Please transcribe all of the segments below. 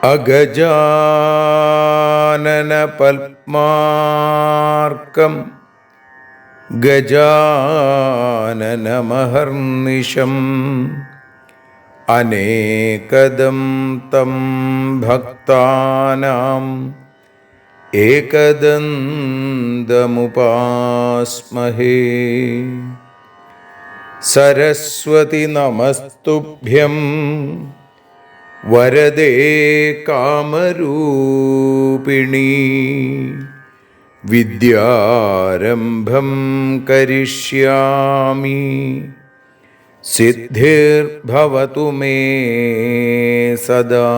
അഗജാനന പത്മാർക്കം ഗജാനനമഹർനിശം അനേകദം തം ഭക്താനാം ഏകദന്തമുപാസ്മഹേ. സരസ്വതി നമസ്തുഭ്യം വരദേ കാമരൂപിണി. വിദ്യാരംഭം കരിഷ്യാമി സിദ്ധിർഭവതു മേ സദാ.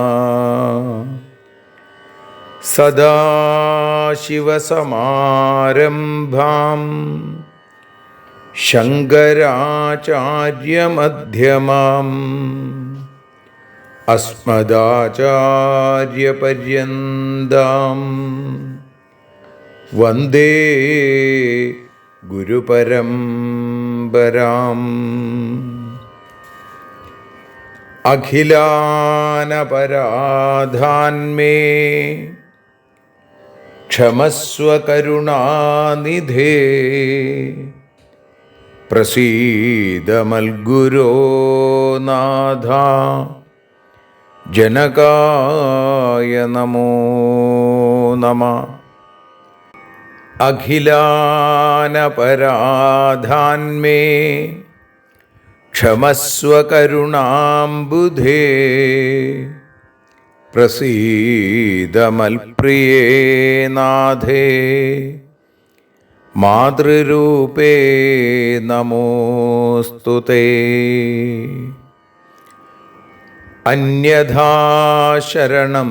സദാശിവസമാരംഭാം ശങ്കരാചാര്യമധ്യമാം അസ്മദാചാര്യപര്യന്താം വന്ദേ ഗുരുപരമ്പരാം. അഖിലാനപരാധാന്മേ ക്ഷമസ്വ കരുണാനിധേ. പ്രസീദ മൽഗുരോ നാഥ ജനകായ നമോ നമഃ. അഖിലാനപരാധാന്മേ ക്ഷമസ്വ കരുണാംബുധേ. പ്രസീദ മൽപ്രിയേ നാഥേ മാതൃരൂപേ നമോസ്തുതേ. അന്യഥാ ശരണം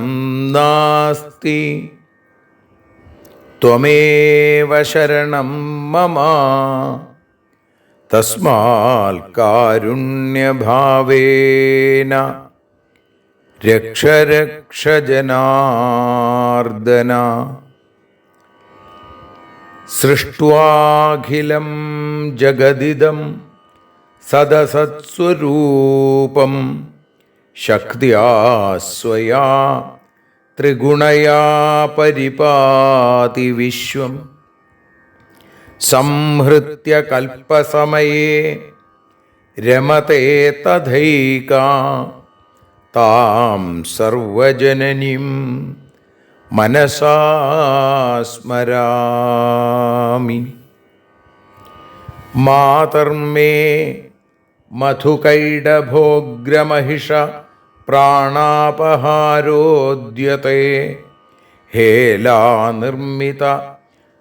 നാസ്തി ത്വമേവ ശരണം മമ. തസ്മാൽ കാരുണ്യഭാവേന രക്ഷ രക്ഷ ജനാർദ്ദന. സൃഷ്ട്വാഖിലം ജഗദിദം സദസത്സ്വരൂപം ശക്തിയാ സ്വയാ ത്രിഗുണയാ പരിപാതി വിശ്വം. സംഹൃത്യ കൽപ്പസമയേ രമതേ തഥൈകാ. താം സർവജനനീം മനസാ സ്മരാമി. മാതർമേ മധുകൈടഭോഗ്രമഹിഷ പ്രാണാപഹാരോദ്യത്തെ. ഹേലാനിർമ്മിത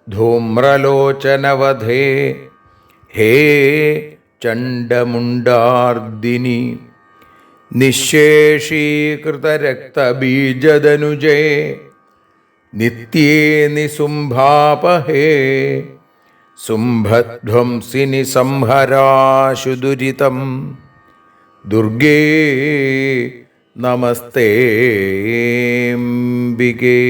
ധൂമ്രലോചനവധേ. ഹേ ചണ്ഡമുണ്ഡാർദിനി. നിശേഷീകൃതരക്തബീജദനുജേ നിത്യേ നിസുംഭാപഹേ. സുംഭധ്വംസിനി സംഹരാശു ദുരിതം. ദുർഗേ നമസ്തേംബികേ.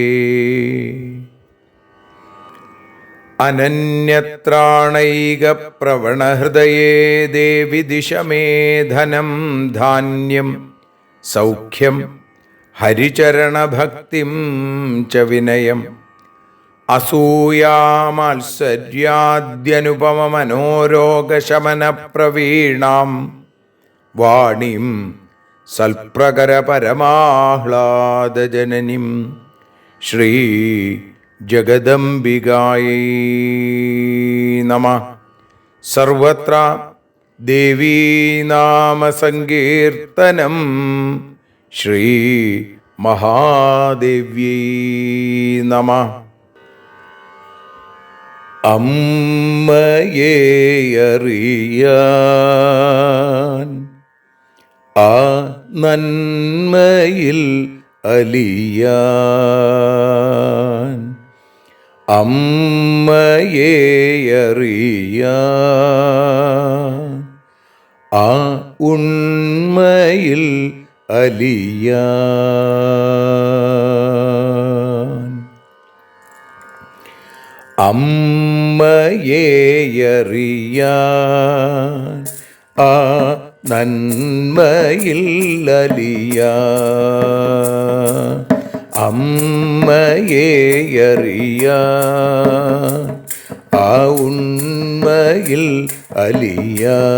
അനന്യത്രാണൈകപ്രവണഹൃദയേ ദേവി ദിശ മേ ധനം ധാന്യം സൗഖ്യം ഹരിചരണഭക്തിം ച വിനയം. അസൂയാമാത്സര്യാദ്യനുപമമനോരോഗശമനപ്രവീണാം വാണീം സൽപ്രകരപരമാഹ്ലാദജനനീം ശ്രീ ജഗദംബികായൈ നമഃ. സർവത്ര ദേവീനാമസങ്കീർത്തനം ശ്രീ മഹാദേവ്യൈ നമഃ. അമ്മയെ അറിയാൻ ആ നന്മയിൽ അലിയാൻ, അമ്മയെ അറിയാൻ ആ ഉണ്മയിൽ അലിയാൻ, അമ്മയെ അറിയാൻ ആ നന്മയിൽ അലിയാൻ, അമ്മയെ അറിയാൻ ആ ഉണ്മയിൽ അലിയാൻ.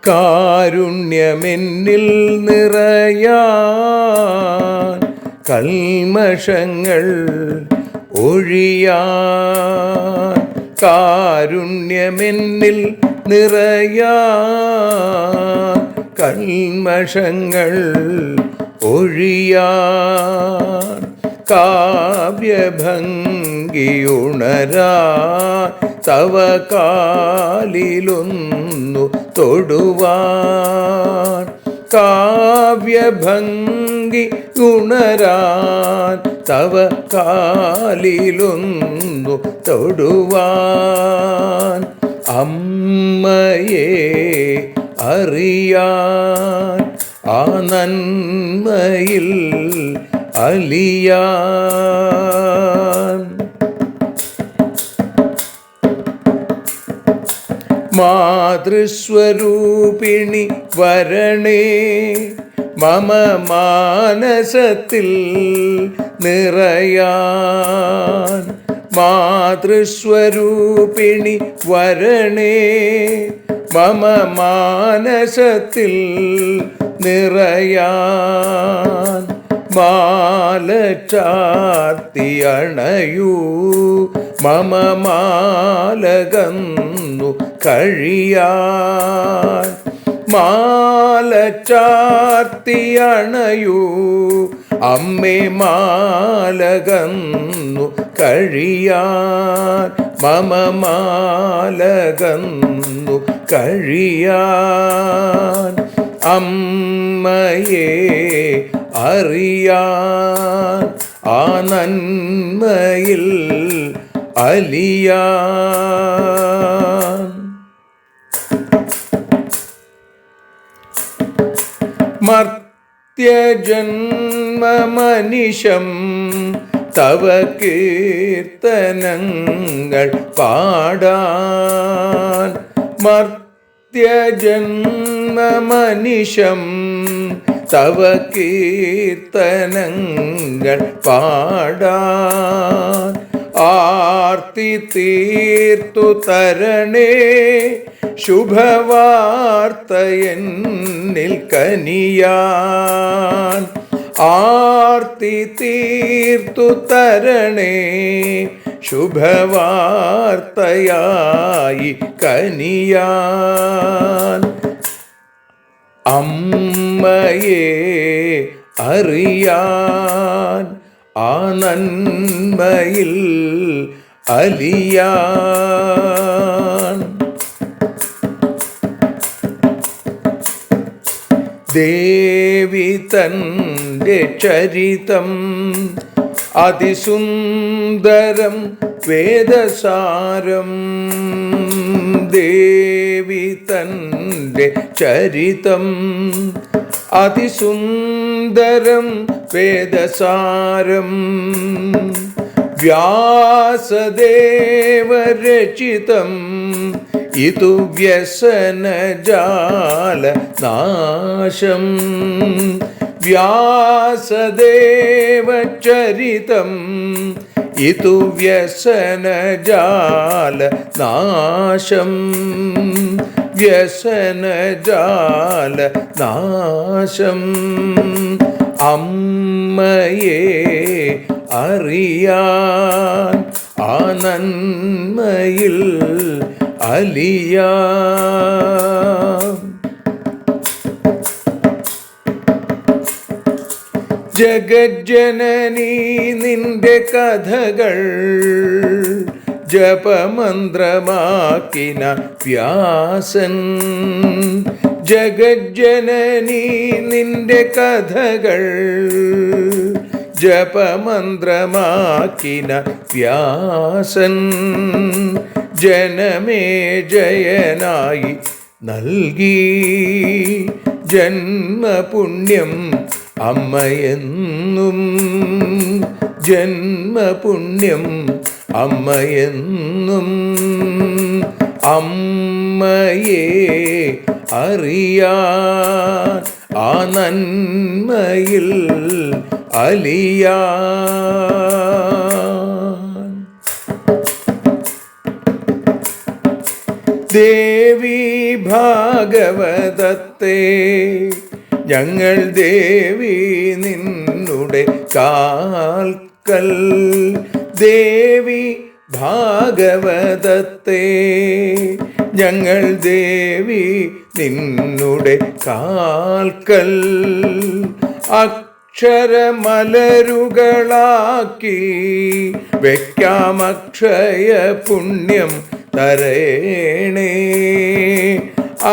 കാരുണ്യമെന്നിൽ നിറയാൻ, കൽമഷങ്ങൾ ഒഴിയാൻ, കാരുണ്യമെന്നിൽ നിറയാൻ, കൽമഷങ്ങൾ ഒഴിയാൻ, കാവ്യഭംഗിയുണരാൻ തവ കാലിലൊന്നു തൊടുവാൻ, കാവ്യഭംഗി ഉണരാൻ തവ കാലിലൊന്നു തൊടുവാൻ, അമ്മയെ അറിയാൻ ആ നന്മയിൽ അലിയാൻ. മാതൃസ്വരൂപിണി വരണേ മമ മാനസത്തിൽ നിറയാൻ, മാതൃസ്വരൂപിണി വരണേ മമ മാനസത്തിൽ നിറയാൻ, മാല ചാർത്തി അണയൂ മമ മാലകന്നു കഴിയാൻ, മാല ചാർത്തി അണയൂ അമ്മേ മാലകന്നു കഴിയാൻ, മമ മാലകന്നു കഴിയാൻ, അമ്മയെ അറിയാൻ ആ നന്മയിൽ അലിയാൻ. മർത്യജന്മമനിശം തവ കീർത്തനങ്ങൾ പാടാൻ, മർത്യജന്മമനിശം തവ കീർത്തനങ്ങൾ പാടാൻ, ആർത്തി തീർത്തു തരണേ ശുഭവാർത്തയെന്നിൽ കനിയാൻ, ആർത്തി തീർത്തു തരണേ ശുഭവാർത്തയായി കനിയാൻ, അമ്മയെ അറിയാൻ ആ നന്മയിൽ അലിയാൻ. ദേവി തൻ്റെ ചരിതം അതിസുന്ദരം വേദസാരം, ദേവി തൻ്റെ ചരിതം അതിസുന്ദരം വേദസാരം, വ്യാസദേവരചിതം ഇതു വ്യസനജാല നാശം, വ്യാസദേവചരിതം ഇതു വ്യസനജാല നാശം, വ്യസനജാല നാശം, അമ്മയെ അറിയാൻ ആ നന്മയിൽ അലിയാൻ. ജഗജ്ജനനീ നിന്റെ കഥകൾ ജപമന്ത്രമാക്കിന വ്യാസൻ. ജഗജ്ജനനീ നിന്റെ കഥകൾ ജപമന്ത്രമാക്കിന വ്യാസൻ. ജനമേ ജയനായി നൽകി ജന്മപുണ്യം അമ്മയെന്നും. ജന്മപുണ്യം അമ്മയെന്നും. അമ്മയെ അറിയാൻ ആ നന്മയിൽ അലിയാൻ. ദേവി ഭാഗവതത്തെ ഞങ്ങൾ ദേവി നിന്നുടെ കാൽക്കൽ. ദേവി ഭാഗവതത്തെ ഞങ്ങൾ ദേവി നിന്നുടെ കാൽക്കൽ. അക്ഷരമലരുകളാക്കി വയ്ക്കാം അക്ഷയ പുണ്യം തരേണേ.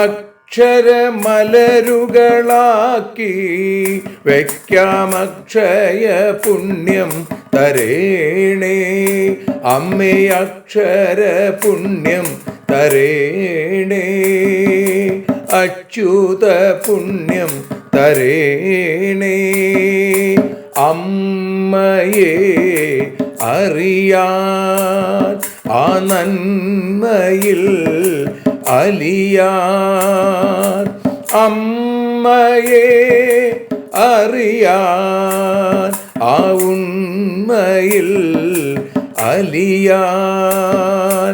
അക്ഷരമലരുകളാക്കി വയ്ക്കാം അക്ഷയ പുണ്യം തരേണേ. അമ്മേ അക്ഷര പുണ്യം തരേണേ. അച്യുത പുണ്യം തരേണേ. അമ്മയെ അറിയാൻ ആ നന്മയിൽ അലിയാൻ. അമ്മയെ അറിയാൻ ആ ഉണ്മയിൽ അലിയാൻ.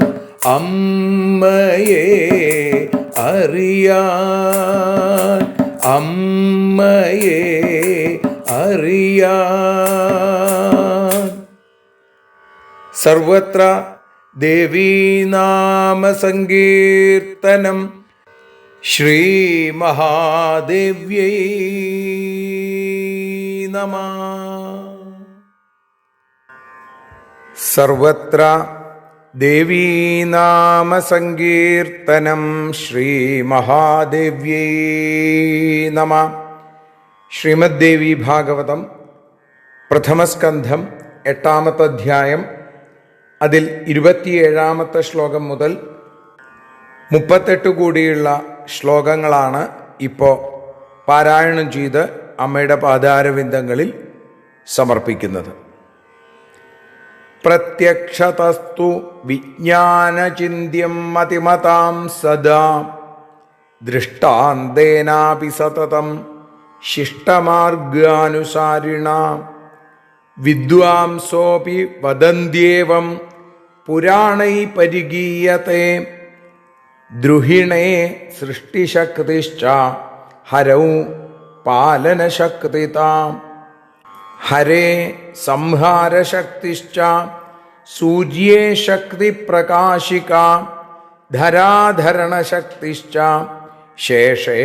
അമ്മയെ അറിയാൻ. അമ്മയെ അറിയാൻ. സർവത്ര ദേവീനാമസങ്കീർത്തനം. ശ്രീ മഹാദേവ്യൈ നമഃ. സർവത്ര ദേവീനാമസങ്കീർത്തനം. ശ്രീ മഹാദേവ്യൈ നമഃ. ശ്രീമദ്ദേവി ഭാഗവതം പ്രഥമസ്കന്ധം 8-ാമത്തെ അധ്യായം. അതിൽ 27-ാമത്തെ ശ്ലോകം മുതൽ 38 കൂടിയുള്ള ശ്ലോകങ്ങളാണ് ഇപ്പോൾ പാരായണം ചെയ്ത് അമ്മയുടെ പാദാരവിന്ദങ്ങളിൽ സമർപ്പിക്കുന്നത്. പ്രത്യക്ഷതസ്തു വിജ്ഞാനചിന്യം മതിമതാം സദാ ദൃഷ്ടാന്തേനാപി സതതം ശിഷ്ടമാർഗാനുസാരിണ. വിദ്വാംസോപി വദന്ത്യേവം പുരാണൈ പരിഗീയത്തെ. ദ്രുഹിണേ സൃഷ്ടിശക്തിശ്ച ഹരൗ പാലനശക്തിതാം. ഹരേ സംഹാരശക്തിശ്ച സൂര്യേ ശക്തിപ്രകാശിക. ധരാധരണശക്തിശ്ച ശേഷേ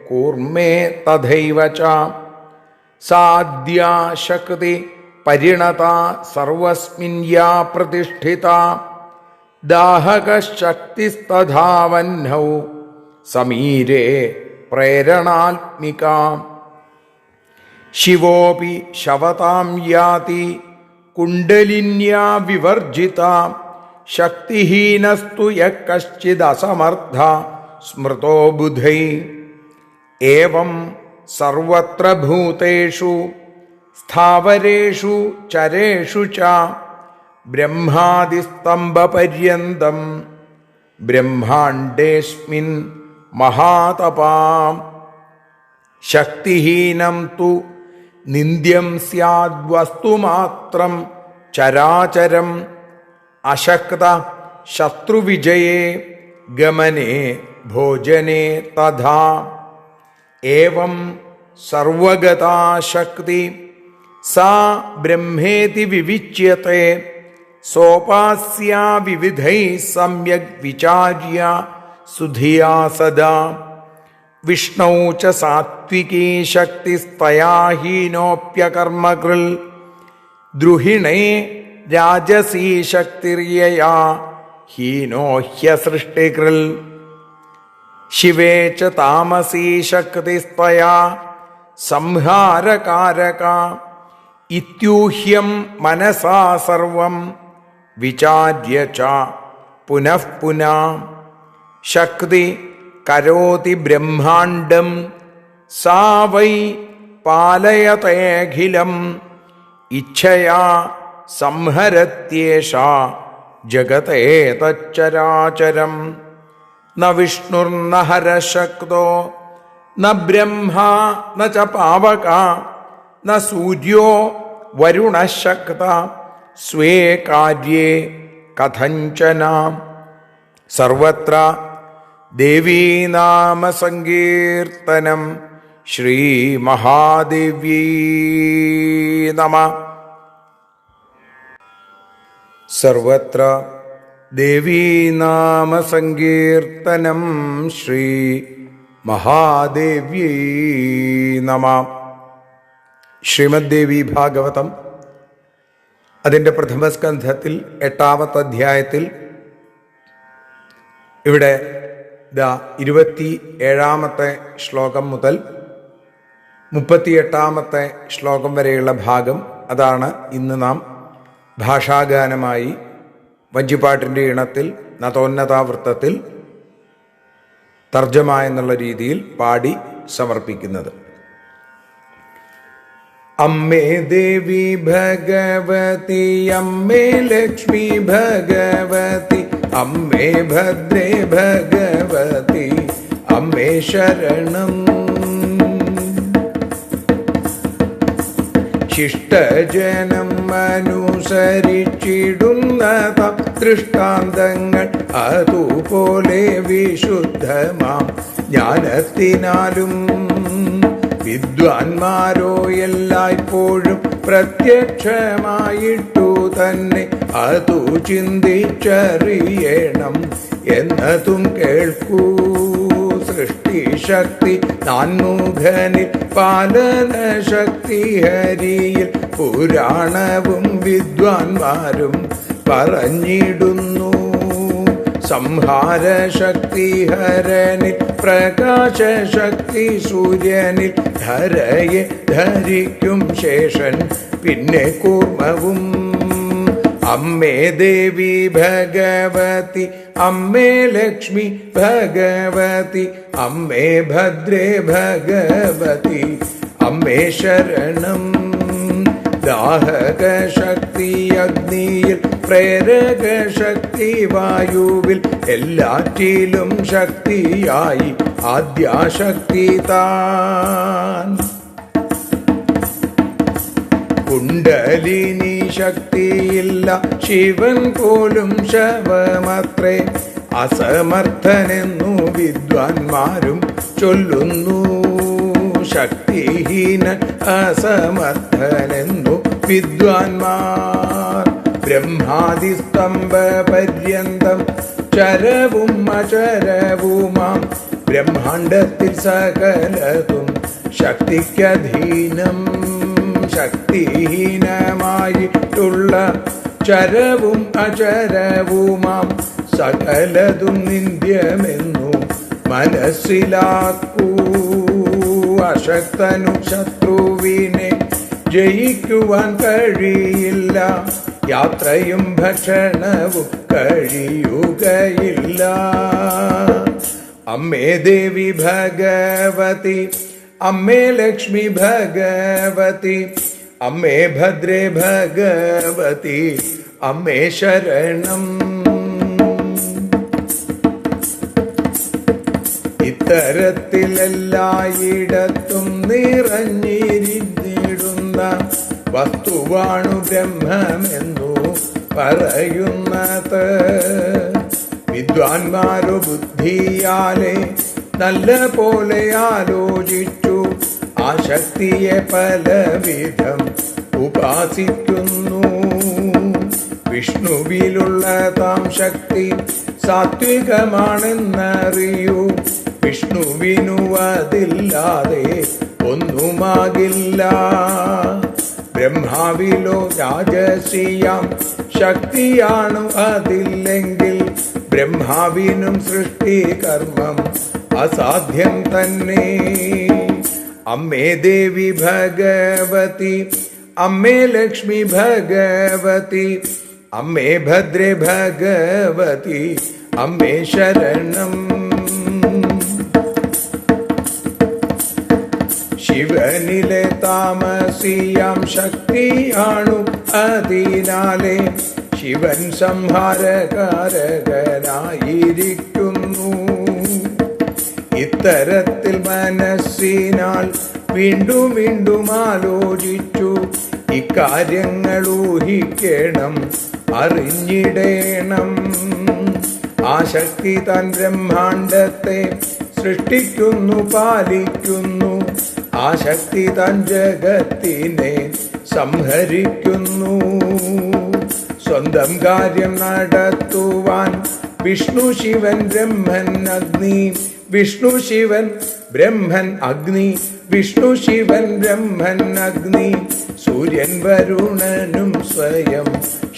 കൂർമേ തഥൈവ ച. സാദ്യാ ശക്തി പരിണത സർവസ്മിൻ യാ പ്രതിഷ്ഠിത. ദാഹകശക്തിസ്തധാവഹ്നൗ സമീരേ പ്രേരണാത്മിക. ശിവോപി ശവതാം യാതി കുണ്ഡലിന്യാ വിവർജിത. ശക്തിഹീനസ്തു യഃ കശ്ചിദസമർത്ഥ സ്മൃതോ ബുധൈ. ഏവം സർവത്ര ഭൂതേഷു സ്ഥാവരേഷു ചരേഷു ച ബ്രഹ്മാദിസ്തംഭപര്യന്തം ബ്രഹ്മാണ്ഡേസ്മിൻ മഹാതപാം. ശക്തിഹീനം തു നിന്ദ്യം സ്യാദ്വസ്തുമാത്രം ചരാചരം. അശക്ത ശത്രുവിജയേ ഗമനേ ഭോജനേ തഥാ. ഏവം സർവഗതാ ശക്തി സാ ബ്രഹ്മേതി വിവിച്യത്തെ. സോപാസ്യാ വിവിധൈ സമ്യക് വിചാര്യ സുധിയാ സദാ. വിഷ്ണൗ ച സാത്വികീ ശക്തിസ്തയാ ഹീനോപ്യകർമ്മകൃൽ ദ്രുഹിണേ രാജസീ ശക്തിർയയാ ഹീനോ ഹ്യസൃഷ്ടികൃൽ ശിവേ ച താമസീ ശക്തിസ്തയാ സംഹാരകാരക ഇത്യൂഹ്യം മനസാ സർവം വിചാര്യ ച പുനഃ പുനഃ ശക്തി കരോതി ബ്രഹ്മാണ്ഡം സാ വൈ പാലയതേഖിലം ഇച്ഛയാ സംഹരത്യേഷ ജഗതേതച്ചരാചരം ന വിഷ്ണുർന ഹരശക്തോ ന ബ്രഹ്മാ ന ച പാവക ന സൂര്യോ വരുണശക്ത സ്വേ കാര്യേ കഥഞ്ചന സർവത്ര ദേവീനാമസങ്കീർത്തനം ശ്രീമഹാദേവ്യൈ നമഃ. സർവത്ര ദേവീനാമസങ്കീർത്തനം ശ്രീ മഹാദേവ്യൈ നമഃ. ശ്രീമദ്ദേവി ഭാഗവതം അതിൻ്റെ പ്രഥമസ്കന്ധത്തിൽ 8-ാമത്തെ അധ്യായത്തിൽ ഇവിടെ 27-ാമത്തെ ശ്ലോകം മുതൽ 38-ാമത്തെ ശ്ലോകം വരെയുള്ള ഭാഗം, അതാണ് ഇന്ന് നാം ഭാഷാഗാനമായി വഞ്ചിപ്പാട്ടിൻ്റെ ഇണത്തിൽ നതോന്നതാവൃത്തത്തിൽ തർജ്ജമ എന്നുള്ള രീതിയിൽ പാടി സമർപ്പിക്കുന്നത്. അമ്മേ ദേവി ഭഗവതി, അമ്മേ ലക്ഷ്മി ഭഗവതി, അമ്മേ ഭദ്രേ ഭഗവതി, അമ്മേ ശരണം. ശിഷ്ടജനം അനുസരിച്ചിടുന്ന ദൃഷ്ടാന്തങ്ങൾ അതുപോലെ വിശുദ്ധമാം ജ്ഞാനത്തിനാലും വിദ്വാൻമാരോ എല്ലായ്പ്പോഴും പ്രത്യക്ഷമായിട്ടു തന്നെ അതു ചിന്തിച്ചറിയണം എന്നതും കേൾക്കൂ. സൃഷ്ടിശക്തി നാൻമുഖനിൽ, പാലനശക്തി ഹരിയിൽ, പുരാണവും വിദ്വാൻമാരും പറഞ്ഞിടുന്നു. സംഹാരശക്തി ഹരനിൽ, പ്രകാശശക്തി സൂര്യനിൽ, ധരയെ ധരിക്കും ശേഷൻ പിന്നെ കൂർമ്മവും. അമ്മേ ദേവി ഭഗവതി, അമ്മേ ലക്ഷ്മി ഭഗവതി, അമ്മേ ഭദ്രേ ഭഗവതി, അമ്മേ ശരണം. ദാഹകശക്തി അഗ്നിയിൽ, പ്രേരകശക്തി വായുവിൽ, എല്ലാറ്റിലും ശക്തിയായി ആദ്യാശക്തി താൻ. കുണ്ടലിനി ശക്തിയില്ല ശിവൻ പോലും ശവമത്രേ, അസമർത്ഥനെന്നു വിദ്വാൻമാരും ചൊല്ലുന്നു. ശക്തിഹീന അസമർത്ഥനെന്നു വിദ്വാൻമാർ. ബ്രഹ്മാദിസ്തംഭ പര്യന്തം ചരവും അചരവുമാം ബ്രഹ്മാണ്ഡത്തിൽ സകലതും ശക്തിക്കധീനം. ശക്തിഹീനമായിട്ടുള്ള ചരവും അചരവുമാം സകലതും നിന്ദ്യമെന്നു മനസ്സിലാക്കൂ. അശക്തനു ശത്രുവിനെ ജയിക്കുവാൻ കഴിയില്ല, യാത്രയും ഭക്ഷണവും കഴിയുകയില്ല. അമ്മേ ദേവി ഭഗവതി, അമ്മേ ലക്ഷ്മി ഭഗവതി, അമ്മേ ഭദ്രേ ഭഗവതി, അമ്മേ ശരണം. ഇത്തരത്തിലെല്ലായിടത്തും നിറഞ്ഞിരുന്നിടുന്ന വസ്തുവാണു ബ്രഹ്മമെന്നു പറയുന്നത്. വിദ്വാൻമാരു ബുദ്ധിയാലെ നല്ല പോലെ ആലോചിച്ചു ആ ശക്തിയെ പലവിധം ഉപാസിക്കുന്നു. വിഷ്ണുവിലുള്ള താം ശക്തി സാത്വികമാണെന്നറിയൂ, വിഷ്ണുവിനുവതില്ലാതെ ഒന്നുമാകില്ല. ബ്രഹ്മാവിലോ രാജസീയാം ശക്തിയാണു അതില്ലെങ്കിൽ ബ്രഹ്മാവിനും സൃഷ്ടികർമ്മം അസാധ്യം തന്നെ. അമ്മേ ദേവി ഭഗവതി, അമ്മേ ലക്ഷ്മി ഭഗവതി, അമ്മേ ഭദ്രേ ഭഗവതി, അമ്മേ ശരണം. ശിവനിലെ താമസിയാം ശക്തിയാണു അതിനാലെ ശിവൻ സംഹാരകാരകനായിരിക്കുന്നു. ഇത്തരത്തിൽ മനസ്സിനാൽ വീണ്ടും വീണ്ടും ആലോചിച്ചു ഇക്കാര്യങ്ങൾ ഊഹിക്കണം, അറിഞ്ഞിടേണം. ആ ശക്തി താൻ ബ്രഹ്മാണ്ടത്തെ സൃഷ്ടിക്കുന്നു, പാലിക്കുന്നു. ആ ശക്തി താൻ ജഗത്തിനെ സംഹരിക്കുന്നു. സ്വന്തം കാര്യം നടത്തുവാൻ വിഷ്ണു ശിവൻ ബ്രഹ്മൻ അഗ്നി, വിഷ്ണു ശിവൻ ബ്രഹ്മൻ അഗ്നി, വിഷ്ണു ശിവൻ ബ്രഹ്മൻ അഗ്നി. സൂര്യൻ വരുണനും സ്വയം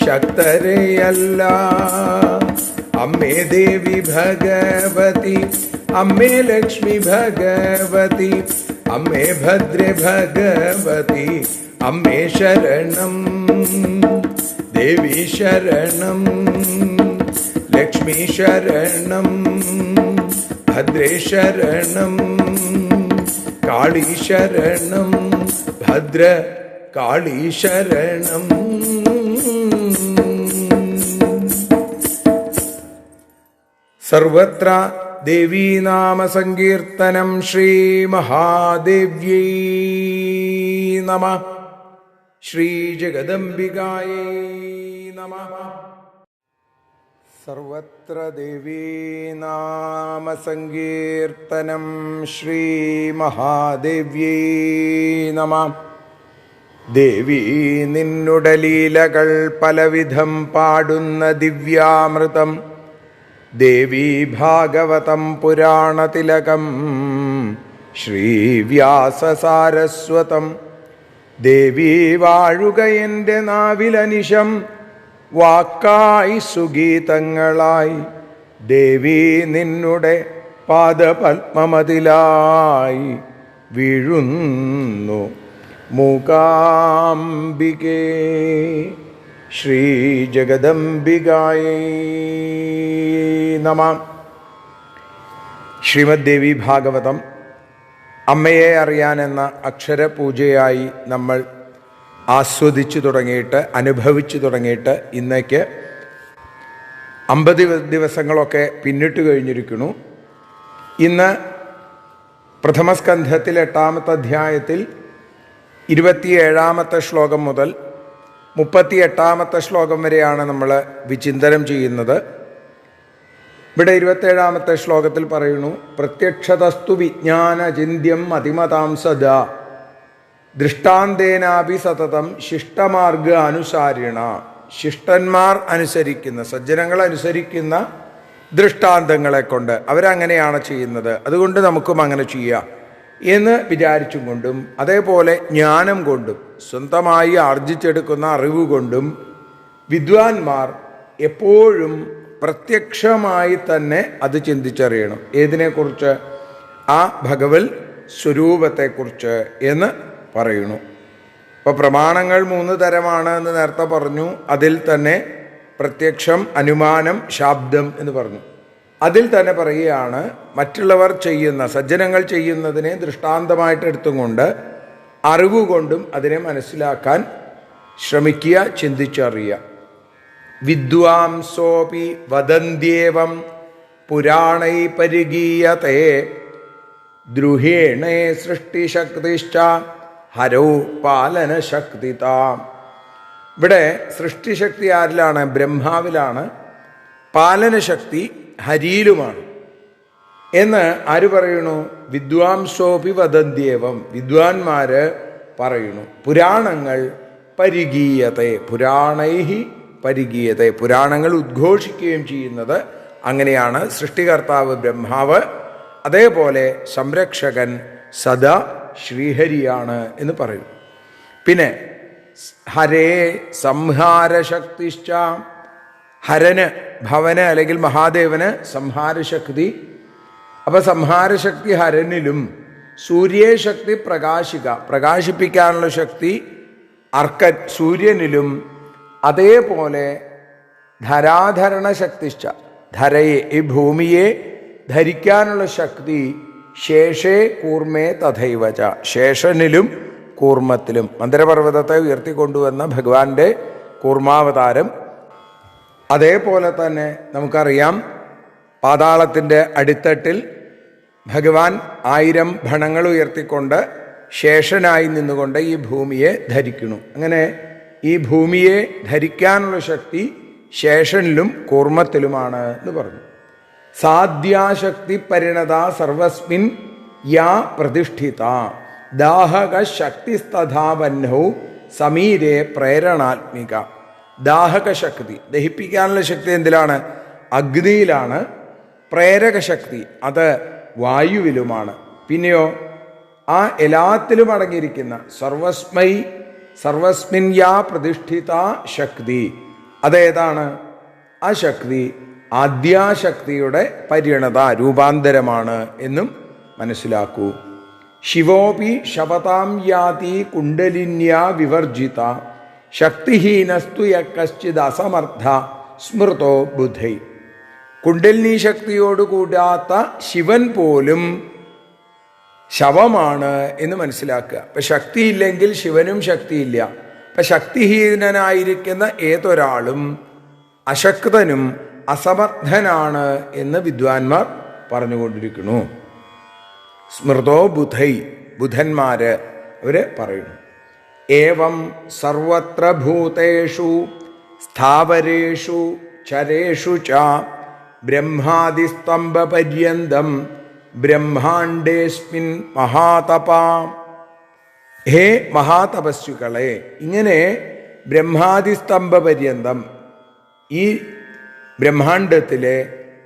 ശക്തരെയല്ല. അമ്മേ ദേവി ഭഗവതി, അമ്മേ ലക്ഷ്മി ഭഗവതി, അമ്മേ ഭദ്രേ ഭഗവതി, അമ്മേ ശരണം. ദേവി ശരണം, ലക്ഷ്മി ശരണം, ഭദ്രേ ശരണം, കാളി ശരണം, ഭദ്ര കാളി ശരണം. സർവത്ര ദേവീനാമ സങ്കീർത്തനം. ശ്രീ മഹാദേവ്യൈ നമഃ. ശ്രീ ജഗദംബികായൈ നമഃ. സർവത്ര ദേവീനാമ സങ്കീർത്തനം. ശ്രീ മഹാദേവ്യൈ നമഃ. ദേവി നിന്നുടെ ലീലകൾ പലവിധം പാടുന്ന ദിവ്യാമൃതം. ദേവി ഭാഗവതം പുരാണതിലകം ശ്രീവ്യാസസാരസ്വതം. ദേവി വാഴുക എൻ്റെ നാവിലനിശം, വാക്കായി സുഗീതങ്ങളായി. ദേവി നിന്നുടെ പാദപത്മമതിലായി വീഴുന്നു മൂകാംബികേ. ശ്രീ ജഗദംബികായൈ നമഃ. ശ്രീമദ് ദേവി ഭാഗവതം അമ്മയെ അറിയാനെന്ന അക്ഷരപൂജയായി നമ്മൾ ആസ്വദിച്ചു തുടങ്ങിയിട്ട്, അനുഭവിച്ചു തുടങ്ങിയിട്ട് ഇന്നേക്ക് 50 ദിവസങ്ങളൊക്കെ പിന്നിട്ട് കഴിഞ്ഞിരിക്കുന്നു. ഇന്ന് പ്രഥമസ്കന്ധത്തിൽ 8-ാമത്തെ അധ്യായത്തിൽ 27-ാമത്തെ ശ്ലോകം മുതൽ 38-ാമത്തെ ശ്ലോകം വരെയാണ് നമ്മൾ വിചിന്തനം ചെയ്യുന്നത്. ഇവിടെ 27-ാമത്തെ ശ്ലോകത്തിൽ പറയുന്നു, പ്രത്യക്ഷതസ്തു വിജ്ഞാന ചിന്യം അതിമതാം സദാ ദൃഷ്ടാന്തേനാപി സതതം ശിഷ്ടമാർഗ അനുസാരിണ. ശിഷ്ടന്മാർ അനുസരിക്കുന്ന, സജ്ജനങ്ങൾ അനുസരിക്കുന്ന ദൃഷ്ടാന്തങ്ങളെ കൊണ്ട് അവരങ്ങനെയാണ് ചെയ്യുന്നത്, അതുകൊണ്ട് നമുക്കും അങ്ങനെ ചെയ്യാം എന്ന് വിചാരിച്ചും കൊണ്ടും, അതേപോലെ ജ്ഞാനം കൊണ്ടും സ്വന്തമായി ആർജിച്ചെടുക്കുന്ന അറിവ് കൊണ്ടും വിദ്വാൻമാർ എപ്പോഴും പ്രത്യക്ഷമായി തന്നെ അത് ചിന്തിച്ചറിയണം. ഏതിനെക്കുറിച്ച്? ആ ഭഗവത് സ്വരൂപത്തെക്കുറിച്ച് എന്ന് പറയുന്നു. അപ്പോൾ പ്രമാണങ്ങൾ 3 തരമാണ് എന്ന് നേരത്തെ പറഞ്ഞു. അതിൽ തന്നെ പ്രത്യക്ഷം, അനുമാനം, ശാബ്ദം എന്ന് പറഞ്ഞു. അതിൽ തന്നെ പറയുകയാണ്, മറ്റുള്ളവർ ചെയ്യുന്ന, സജ്ജനങ്ങൾ ചെയ്യുന്നതിനെ ദൃഷ്ടാന്തമായിട്ട് എടുത്തുകൊണ്ട് അറിവുകൊണ്ടും അതിനെ മനസ്സിലാക്കാൻ ശ്രമിക്കുക, ചിന്തിച്ചറിയുക. വിദ്വാംസോപി വദന്ത്യേവം പുരാണൈ പരിഗീയതേ ദ്രുഹേണേ സൃഷ്ടിശക്തിശ്ച ഹരോ പാലനശക്തിതാം. ഇവിടെ സൃഷ്ടിശക്തി ആരിലാണ്? ബ്രഹ്മാവിലാണ്. പാലനശക്തി ഹരിയിലുമാണ് എന്ന് ആര് പറയുന്നു? വിദ്വാംസോപി വദന്ത്യേവം, വിദ്വാൻമാര് പറയുന്നു. പുരാണങ്ങൾ പരിഗീയത്തെ, പുരാണൈഹി പരിഗീയത്തെ, പുരാണങ്ങൾ ഉദ്ഘോഷിക്കുകയും ചെയ്യുന്നത് അങ്ങനെയാണ്. സൃഷ്ടികർത്താവ് ബ്രഹ്മാവ്, അതേപോലെ സംരക്ഷകൻ സദാ ശ്രീഹരിയാണ് എന്ന് പറയും. പിന്നെ ഹരേ സംഹാരശക്തിശ്ച, ഹരന് ഭവന് അല്ലെങ്കിൽ മഹാദേവന് സംഹാരശക്തി. അപ്പൊ സംഹാരശക്തി ഹരനിലും സൂര്യേ ശക്തി പ്രകാശിക, പ്രകാശിപ്പിക്കാനുള്ള ശക്തി അർക്കൻ സൂര്യനിലും, അതേപോലെ ധരാധരണ ശക്തിശ്ച, ധരയെ ഈ ഭൂമിയെ ധരിക്കാനുള്ള ശക്തി ശേഷേ കൂർമേ തഥൈവച, ശേഷനിലും കൂർമ്മത്തിലും. മന്ദരപർവ്വതത്തെ ഉയർത്തിക്കൊണ്ടുവന്ന ഭഗവാന്റെ കൂർമാവതാരം. അതേപോലെ തന്നെ നമുക്കറിയാം പാതാളത്തിൻ്റെ അടിത്തട്ടിൽ ഭഗവാൻ 1000 ഭണങ്ങൾ ഉയർത്തിക്കൊണ്ട് ശേഷനായി നിന്നുകൊണ്ട് ഈ ഭൂമിയെ ധരിക്കുന്നു. അങ്ങനെ ഈ ഭൂമിയെ ധരിക്കാനുള്ള ശക്തി ശേഷനിലും കൂർമ്മത്തിലുമാണ് എന്ന് പറഞ്ഞു. സാധ്യാശക്തി പരിണത സർവസ്മിൻ യാ പ്രതിഷ്ഠിത, ദാഹക ശക്തിസ്തഥാവന്നൗ സമീരേ പ്രേരണാത്മിക. ദാഹക ശക്തി, ദഹിപ്പിക്കാനുള്ള ശക്തി എന്തിലാണ്? അഗ്നിയിലാണ്. പ്രേരക ശക്തി അത് വായുവിലുമാണ്. പിന്നെയോ ആ എല്ലാത്തിലും അടങ്ങിയിരിക്കുന്ന സർവസ്മിൻ യാ പ്രതിഷ്ഠിത ശക്തി, അതേതാണ്? ആ ശക്തി ആദ്യാശക്തിയുടെ പരിണത രൂപാന്തരമാണ് എന്നും മനസ്സിലാക്കൂ. ശിവോപി ശപതാം യാതി കുണ്ടലിന്യാ വിവർജിത, ശക്തിഹീനസ്തു യക്കശ്ചിത് അസമർത്ഥ സ്മൃതോ ബുധൈ. കുണ്ടലിനി ശക്തിയോടുകൂടാത്ത ശിവൻ പോലും ശവമാണ് എന്ന് മനസ്സിലാക്കുക. ഇപ്പം ശക്തിയില്ലെങ്കിൽ ശിവനും ശക്തിയില്ല. ഇപ്പം ശക്തിഹീനനായിരിക്കുന്ന ഏതൊരാളും അശക്തനും അസമർത്ഥനാണ് എന്ന് വിദ്വാൻമാർ പറഞ്ഞുകൊണ്ടിരിക്കുന്നു. സ്മൃതോ ബുധൈ, ബുധന്മാര് അവര് പറയുന്നു. ഏവം സർവത്ര ഭൂതേഷു സ്ഥാവരേഷു ചരേഷു ച ബ്രഹ്മാദിസ്തംഭപര്യന്തം ബ്രഹ്മാണ്ടേസ്മിൻ മഹാതപ. ഹേ മഹാതപസ്സുകളെ, ഇങ്ങനെ ബ്രഹ്മാദിസ്തംഭപര്യന്തം ഈ ബ്രഹ്മാണ്ടത്തിലെ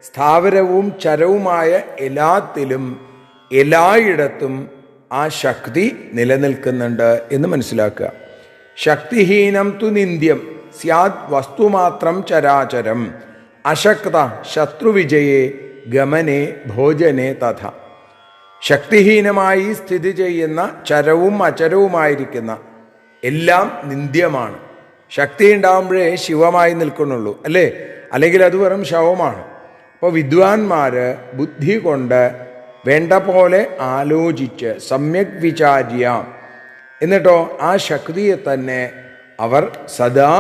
സ്ഥാവരവും ചരവുമായ എല്ലാത്തിലും എല്ലായിടത്തും ആ ശക്തി നിലനിൽക്കുന്നുണ്ട് എന്ന് മനസ്സിലാക്കുക. ശക്തിഹീനം തു നിന്ദ്യം സ്യാദ് വസ്തുമാത്രം ചരാചരം അശക്ത ശത്രുവിജയേ ഗമനെ ഭോജനെ തഥ. ശക്തിഹീനമായി സ്ഥിതി ചെയ്യുന്ന ചരവും അചരവുമായിരിക്കുന്ന എല്ലാം നിന്ദ്യമാണ്. ശക്തി ഉണ്ടാകുമ്പോഴേ ശിവമായി നിൽക്കുന്നുള്ളൂ, അല്ലേ? അല്ലെങ്കിൽ അത് വെറും ശവമാണ്. അപ്പോൾ വിദ്വാൻമാര് ബുദ്ധി കൊണ്ട് വേണ്ട പോലെ ആലോചിച്ച് സമ്യക് വിചാര്യ എന്നിട്ടോ ആ ശക്തിയെ തന്നെ അവർ സദാ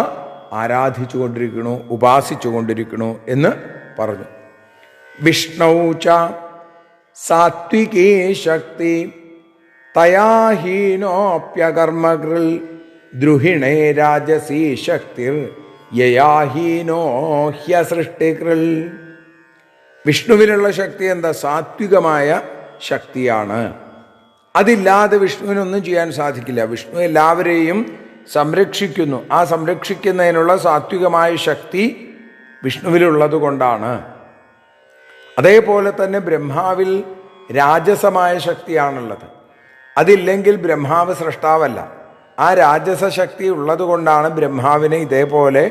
ആരാധിച്ചു കൊണ്ടിരിക്കണു, ഉപാസിച്ചു കൊണ്ടിരിക്കണു എന്ന് പറഞ്ഞു. വിഷ്ണു ച സാത്വികീ ശക്തി തയാഹീനോപ്യകർമ്മകൃൽ ദ്രുഹിണേ രാജസീ ശക്തിർ യയാഹീനോ ഹ്യസൃഷ്ടികൃൽ. വിഷ്ണുവിനുള്ള ശക്തി എന്താ? സാത്വികമായ ശക്തിയാണ്. അതില്ലാതെ വിഷ്ണുവിനൊന്നും ചെയ്യാൻ സാധിക്കില്ല. വിഷ്ണു എല്ലാവരെയും സംരക്ഷിക്കുന്നു. ആ സംരക്ഷിക്കുന്നതിനുള്ള സാത്വികമായ ശക്തി വിഷ്ണുവിലുള്ളത് കൊണ്ടാണ്. അതേപോലെ തന്നെ ബ്രഹ്മാവിൽ രാജസമായ ശക്തിയാണുള്ളത്. അതില്ലെങ്കിൽ ബ്രഹ്മാവ് സൃഷ്ടാവല്ല. ആ രാജസ ശക്തി ഉള്ളത് കൊണ്ടാണ് ബ്രഹ്മാവിനെ ഇതേപോലെ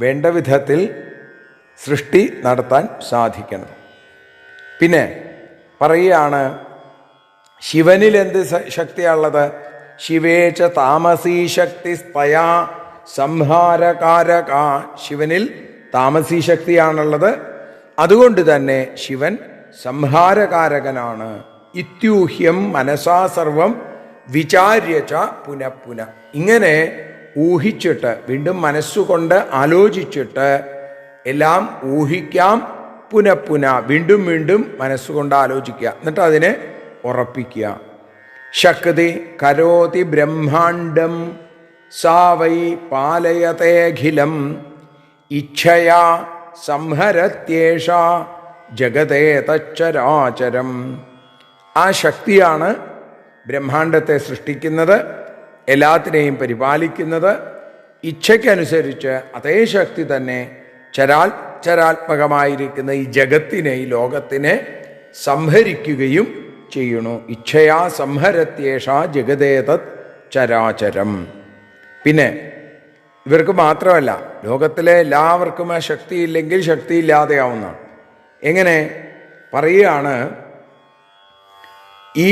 വേണ്ട വിധത്തിൽ സൃഷ്ടി നടത്താൻ സാധിക്കുന്നത്. പിന്നെ പറയുകയാണ്, ശിവനിൽ എന്ത് ശക്തിയാണുള്ളത്? ശിവേച്ച താമസീ ശക്തി സ്തയാ സംഹാരകാരക. ശിവനിൽ താമസീ ശക്തിയാണുള്ളത്. അതുകൊണ്ട് തന്നെ ശിവൻ സംഹാരകാരകനാണ്. ഇത്യൂഹ്യം മനസാ സർവം വിചാര്യച പുനഃപുന. ഇങ്ങനെ ഊഹിച്ചിട്ട്, വീണ്ടും മനസ്സുകൊണ്ട് ആലോചിച്ചിട്ട് എല്ലാം ഊഹിക്കാം. പുനഃപുന, വീണ്ടും വീണ്ടും മനസ്സുകൊണ്ട് ആലോചിക്കുക, എന്നിട്ട് അതിനെ ഉറപ്പിക്കുക. ശക്തി കരോതി ബ്രഹ്മാണ്ഡം സാ വൈ പാലയതേഖിലം ഇച്ഛയാ സംഹരത്യേഷ ജഗതേ തച്ചരാചരം. ആ ശക്തിയാണ് ബ്രഹ്മാണ്ടത്തെ സൃഷ്ടിക്കുന്നത്, എല്ലാത്തിനെയും പരിപാലിക്കുന്നത്. ഇച്ഛയ്ക്കനുസരിച്ച് അതേ ശക്തി തന്നെ ചരാത്മകമായിരിക്കുന്ന ഈ ജഗത്തിനെ, ഈ ലോകത്തിനെ സംഹരിക്കുകയും ചെയ്യണു. ഇച്ഛയാ സംഹരത്യേഷ ജഗദേതത് ചരാചരം. പിന്നെ ഇവർക്ക് മാത്രമല്ല, ലോകത്തിലെ എല്ലാവർക്കും ആ ശക്തിയില്ലെങ്കിൽ ശക്തിയില്ലാതെയാവുന്നതാണ്. എങ്ങനെ പറയുകയാണ്, ഈ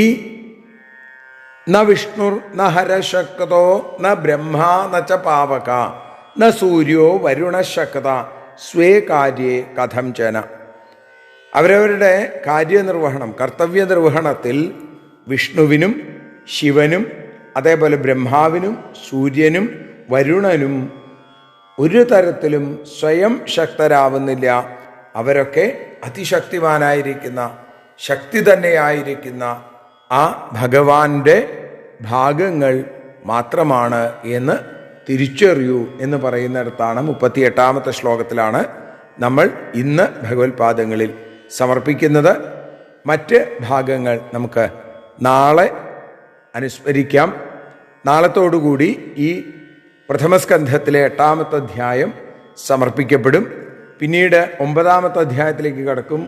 ന വിഷ്ണുർ ന ഹരശക്തോ ന ബ്രഹ്മ ന ച പാവക ന സൂര്യോ വരുണശക്ത സ്വേ കാര്യേ കഥം ചന. അവരവരുടെ കാര്യനിർവഹണം, കർത്തവ്യനിർവഹണത്തിൽ വിഷ്ണുവിനും ശിവനും അതേപോലെ ബ്രഹ്മാവിനും സൂര്യനും വരുണനും ഒരു തരത്തിലും സ്വയം ശക്തരാവുന്നില്ല. അവരൊക്കെ അതിശക്തിമാനായിരിക്കുന്ന, ശക്തി തന്നെയായിരിക്കുന്ന ആ ഭഗവാന്റെ ഭാഗങ്ങൾ മാത്രമാണ് എന്ന് തിരിച്ചറിയൂ എന്ന് പറയുന്നിടത്താണ് 38-ാമത്തെ ശ്ലോകത്തിലാണ് നമ്മൾ ഇന്ന് ഭഗവത്പാദങ്ങളിൽ സമർപ്പിക്കുന്നത്. മറ്റ് ഭാഗങ്ങൾ നമുക്ക് നാളെ അനുസ്മരിക്കാം. നാളത്തോടുകൂടി ഈ പ്രഥമസ്കന്ധത്തിലെ 8-ാമത്തെ അധ്യായം സമർപ്പിക്കപ്പെടും. പിന്നീട് 9-ാമത്തെ അധ്യായത്തിലേക്ക് കടക്കും.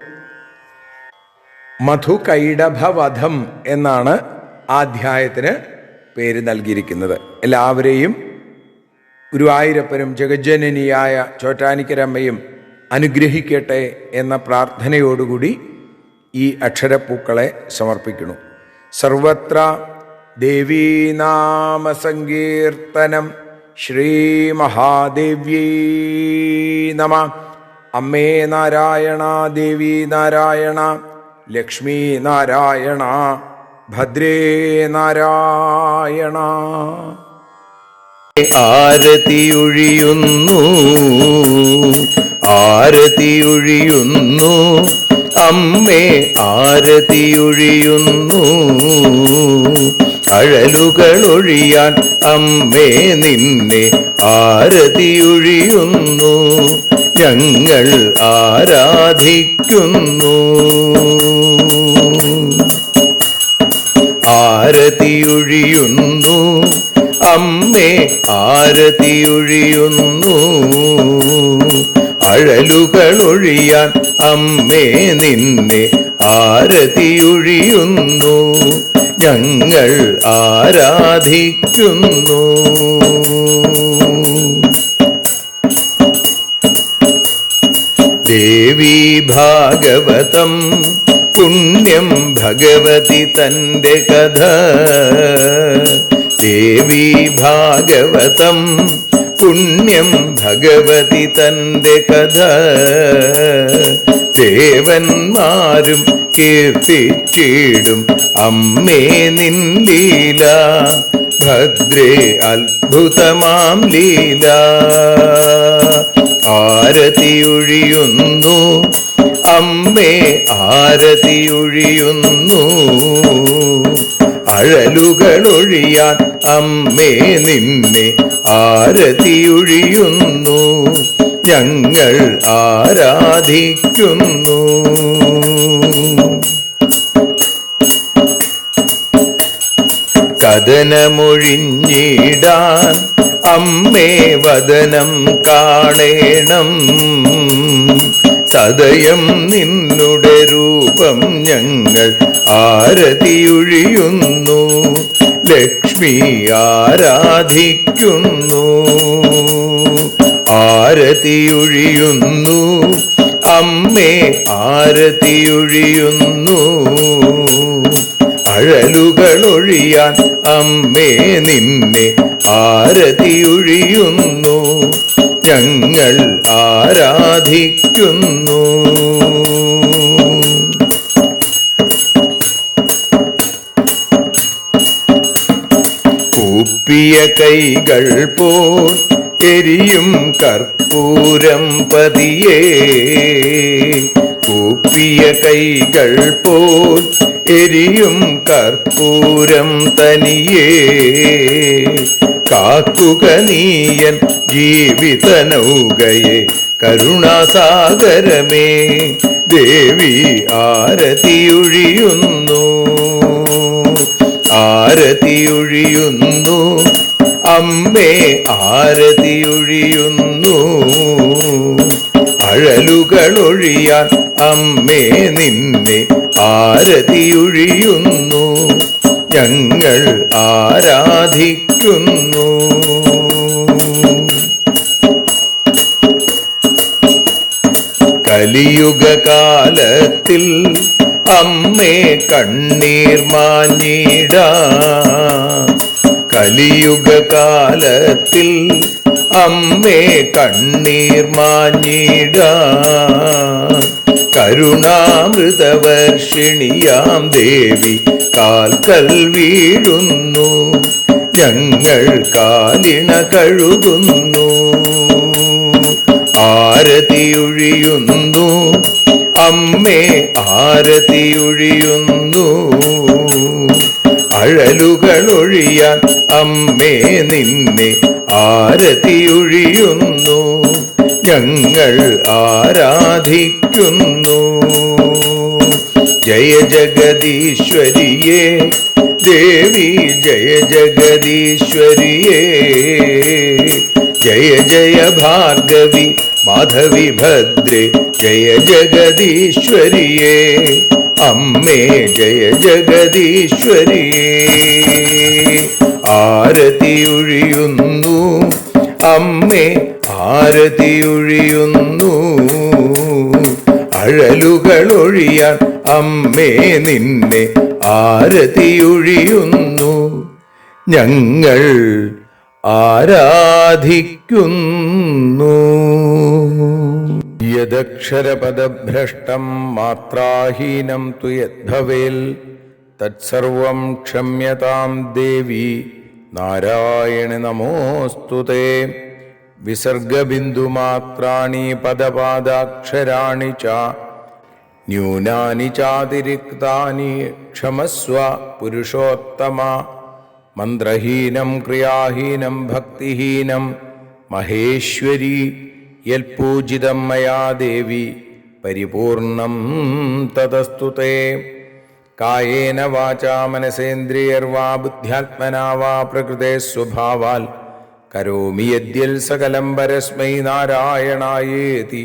മധുകൈടഭവധം എന്നാണ് ആ അധ്യായത്തിന് പേര് നൽകിയിരിക്കുന്നത്. എല്ലാവരെയും ഗുരുവായൂരപ്പനും ജഗജ്ജനനിയായ ചോറ്റാനിക്കരമ്മയും അനുഗ്രഹിക്കട്ടെ എന്ന പ്രാർത്ഥനയോടുകൂടി ഈ അക്ഷരപ്പൂക്കളെ സമർപ്പിക്കുന്നു. സർവത്ര ദേവീനാമസങ്കീർത്തനം. ശ്രീ മഹാദേവ്യൈ നമ. അമ്മേ നാരായണ, ദേവി നാരായണ, ലക്ഷ്മി നാരായണ, ഭദ്രേ നാരായണ. ആരതിയൊഴിയുന്നു, ആരതിയൊഴിയുന്നു, അമ്മേ ആരതിയൊഴിയുന്നു. അഴലുകളൊഴിയാൻ അമ്മേ നിന്നെ ആരതിയൊഴിയുന്നു. ഞങ്ങൾ ആരാധിക്കുന്നു. ആരതിയൊഴിയുന്നു, അമ്മേ ആരതിയൊഴിയുന്നു. അഴലുകളൊഴിയാൻ അമ്മേ നിന്നെ ആരതിയൊഴിയുന്നു. ഞങ്ങൾ ആരാധിക്കുന്നു. ദേവി ഭാഗവതം പുണ്യം ഭഗവതി തന്റെ കഥ. ദേവി ഭാഗവതം പുണ്യം ഭഗവതി തന്റെ കഥ. ദേവന്മാരും കീർത്തിച്ചിടും അമ്മേ നിൻ ലീല. ഭദ്രേ അത്ഭുതമാം ലീല. ആരതിയൊഴിയുന്നു, അമ്മേ ആരതിയൊഴിയുന്നു. അഴലുകളൊഴിയാൻ അമ്മേ നിന്നെ ആരതിയൊഴിയുന്നു. ഞങ്ങൾ ആരാധിക്കുന്നു. കഥനമൊഴിഞ്ഞിടാൻ അമ്മേ വദനം കാണേണം. സദയം നിന്നുടെ രൂപം ഞങ്ങൾ ആരതിയൊഴിയുന്നു. ലക്ഷ്മി ആരാധിക്കുന്നു. ആരതിയൊഴിയുന്നു, അമ്മേ ആരതിയൊഴിയുന്നു. അഴലുകളൊഴിയാൻ അമ്മേ നിന്നെ ആരതിയൊഴിയുന്നു. ഞങ്ങൾ ആരാധിക്കുന്നു. കൂപ്പിയ കൈകൾ പോൽ എരിയും കർപ്പൂരം പതിയേ. കൂപ്പിയ കൈകൾ പോൽ എരിയും കർപ്പൂരം തനിയേ. കാക്കുക നീയൻ ജീവിത നൗകയെ കരുണാസാഗരമേ. ദേവി ആരതിയൊഴിയുന്നു. ആരതിയൊഴിയുന്നു, അമ്മേ ആരതിയൊഴിയുന്നു. അഴലുകളൊഴിയാൻ അമ്മേ നിന്നെ ആരതിയൊഴിയുന്നു, ഞങ്ങൾ ആരാധിക്കുന്നു. കലിയുഗകാലത്തിൽ അമ്മേ കണ്ണീർ മാഞ്ഞിടാ, കലിയുഗകാലത്തിൽ അമ്മേ കണ്ണീർ മാഞ്ഞിടാ. കരുണാമൃതവർഷിണിയാം ദേവി കാൽക്കൽ വീഴുന്നു, ഞങ്ങൾ കാലിണ കഴുകുന്നു. ആരതിയൊഴിയുന്നു അമ്മേ ആരതിയൊഴിയുന്നു, അഴലുകളൊഴിയാൻ അമ്മേ നിന്നെ ആരതിയൊഴിയുന്നു, ഞങ്ങൾ ആരാധിക്കുന്നു. ജയ ജഗദീശ്വരിയേ ദേവി ജയ ജഗദീശ്വരിയേ, ജയ ജയ ഭാർഗവി മാധവി ഭദ്രേ ജയ ജഗദീശ്വരിയേ, അമ്മേ ജയ ജഗദീശ്വരിയേ. ആരതിയൊഴിയുന്നു അമ്മേ ആരതിയൊഴിയുന്നു, അഴലുകളൊഴിയാൻ അമ്മേ നിന്നെ ആരതിയൊഴിയുന്നു, ഞങ്ങൾ ആരാധിക്കുന്നു. യദക്ഷരപദഭ്രഷ്ടം മാത്രാഹീനം തു യദ്ഭവേൽ തത്സർവം ക്ഷമ്യതാം ദേവി നാരായണി നമോസ്തുതേ. വിസർഗബിന്ദുമാത്രാണി പദപാദാക്ഷരാണി ച ന്യൂനാനി ചാതിരിക്താനി ക്ഷമസ്വ പുരുഷോത്തമ. മന്ത്രഹീനം ക്രിയാഹീനം ഭക്തിഹീനം മഹേശ്വരി യൽപൂജിതം മയാ ദേവി പരിപൂർണം തതസ്തുതേ. കായേന വാചാ മനസേന്ദ്രിയർവാ ബുദ്ധ്യാത്മനാ വാ പ്രകൃതേ സ്വഭാവാൽ കരോമി യദ്യൽ സകലം പരസ്മൈ നാരായണായേതി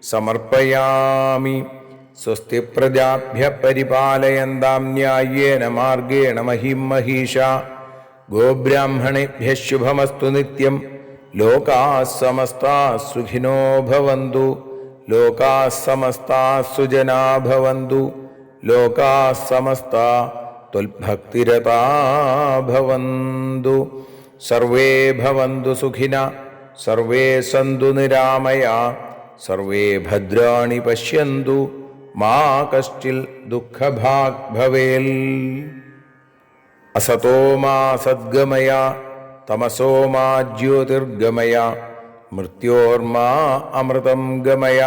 സമർപ്പയാമി. സ്വസ്തി പ്രജാഭ്യ പരിപാലയന്താം ന്യായേന മാർഗേണ മഹിം മഹീഷാ. ഗോബ്രാഹ്മണേഭ്യഃ ശുഭമസ്തു നിത്യം. ലോകാഃ സമസ്താഃ സുഖിനോ ഭവന്തു. ലോകാഃ സമസ്താഃ സുജനാ ഭവന്തു. ലോകാഃ സമസ്താഃ ത്വൽഭക്തിരതാ ഭവന്തു. സർവേ ഭവന്തു സുഖിനഃ. സർവേ സന്തു നിരാമയാഃ. സർവേ ഭദ്രാണി പശ്യന്തു. മാ കശ്ചിൽ ദുഃഖഭാഗ് ഭവേൽ. അസതോ മാ സദ്ഗമയ തമസോ മാ ജ്യോതിർഗമയ മൃത്യോർമാ അമൃതം ഗമയ.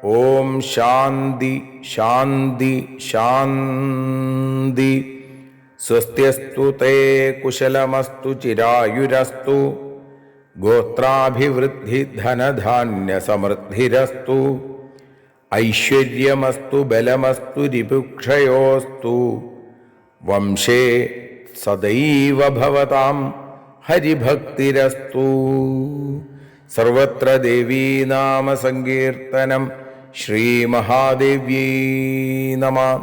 ഓം ശാന്തി ശാന്തി ശാന്തി. സ്വസ്ത്യസ്തു തേ കുശലമസ്തു ചിരായുരസ്തു. ഗോത്രാഭിവൃദ്ധി ധനധാന്യ സമൃദ്ധിരസ്തു. ഐശ്വര്യമസ്തു ബലമസ്തു രിപുക്ഷയോസ്തു. വംശേ സദൈവ ഭവതാം ഹരിഭക്തിരസ്തു. സർവത്ര ദേവീനാമ സങ്കീർത്തനം. ശ്രീമഹാദേവ്യൈ നമഃ.